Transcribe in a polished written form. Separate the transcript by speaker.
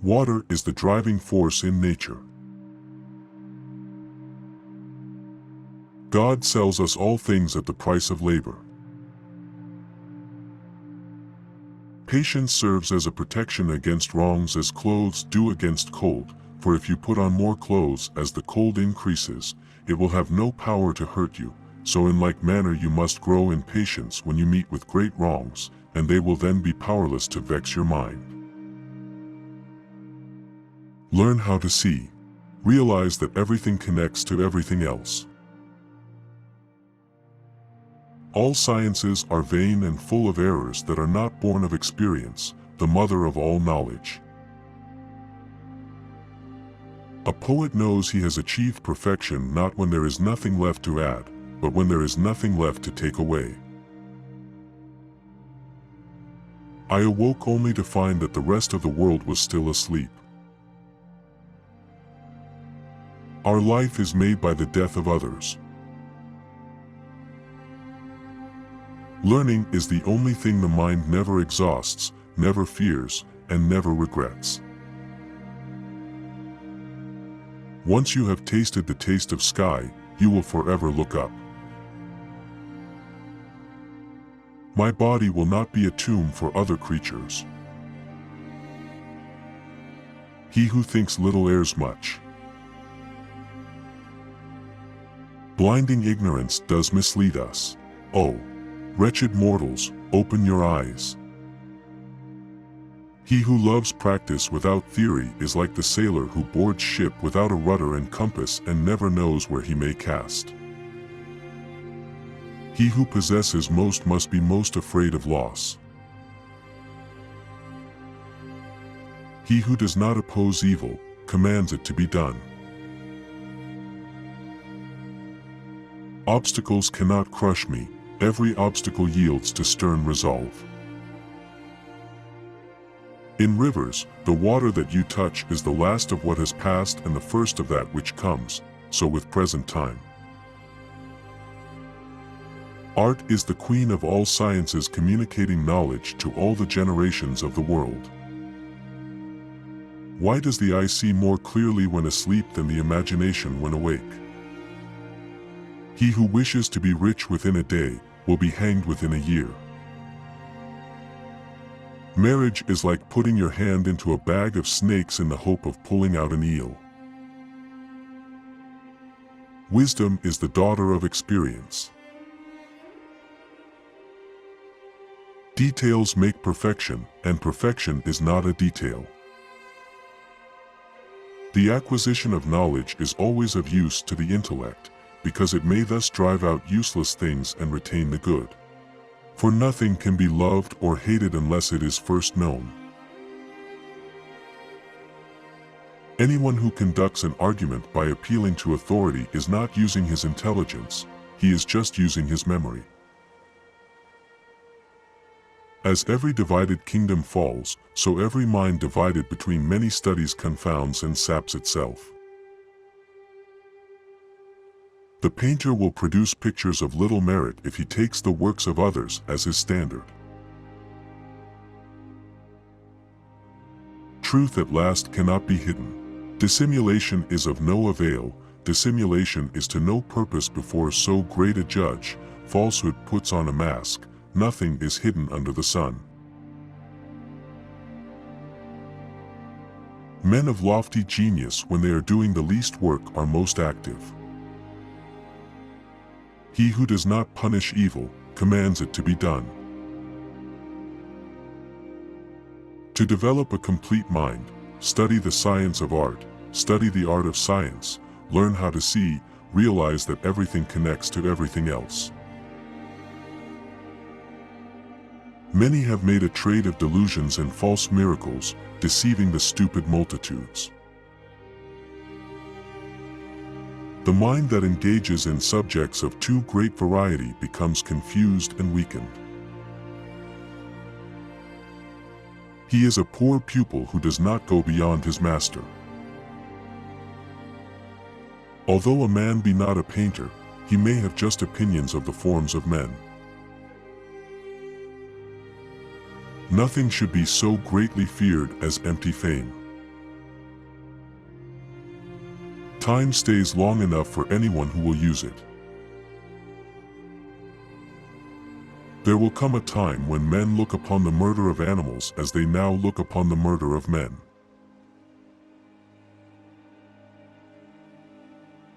Speaker 1: Water is the driving force in nature. God sells us all things at the price of labor. Patience serves as a protection against wrongs as clothes do against cold, for if you put on more clothes as the cold increases, it will have no power to hurt you. So in like manner you must grow in patience when you meet with great wrongs, and they will then be powerless to vex your mind. Learn how to see. Realize that everything connects to everything else. All sciences are vain and full of errors that are not born of experience, the mother of all knowledge. A poet knows he has achieved perfection not when there is nothing left to add, but when there is nothing left to take away. I awoke only to find that the rest of the world was still asleep. Our life is made by the death of others. Learning is the only thing the mind never exhausts, never fears, and never regrets. Once you have tasted the taste of sky, you will forever look up. My body will not be a tomb for other creatures. He who thinks little errs much. Blinding ignorance does mislead us. Oh, wretched mortals, open your eyes. He who loves practice without theory is like the sailor who boards ship without a rudder and compass and never knows where he may cast. He who possesses most must be most afraid of loss. He who does not oppose evil, commands it to be done. Obstacles cannot crush me, every obstacle yields to stern resolve. In rivers, the water that you touch is the last of what has passed and the first of that which comes, so with present time. Art is the queen of all sciences, communicating knowledge to all the generations of the world. Why does the eye see more clearly when asleep than the imagination when awake? He who wishes to be rich within a day will be hanged within a year. Marriage is like putting your hand into a bag of snakes in the hope of pulling out an eel. Wisdom is the daughter of experience. Details make perfection, and perfection is not a detail. The acquisition of knowledge is always of use to the intellect, because it may thus drive out useless things and retain the good. For nothing can be loved or hated unless it is first known. Anyone who conducts an argument by appealing to authority is not using his intelligence, he is just using his memory. As every divided kingdom falls, so every mind divided between many studies confounds and saps itself. The painter will produce pictures of little merit if he takes the works of others as his standard. Truth at last cannot be hidden. Dissimulation is of no avail, dissimulation is to no purpose before so great a judge. Falsehood puts on a mask, nothing is hidden under the sun. Men of lofty genius, when they are doing the least work, are most active. He who does not punish evil, commands it to be done. To develop a complete mind, study the science of art, study the art of science, learn how to see, realize that everything connects to everything else. Many have made a trade of delusions and false miracles, deceiving the stupid multitudes. The mind that engages in subjects of too great variety becomes confused and weakened. He is a poor pupil who does not go beyond his master. Although a man be not a painter, he may have just opinions of the forms of men. Nothing should be so greatly feared as empty fame. Time stays long enough for anyone who will use it. There will come a time when men look upon the murder of animals as they now look upon the murder of men.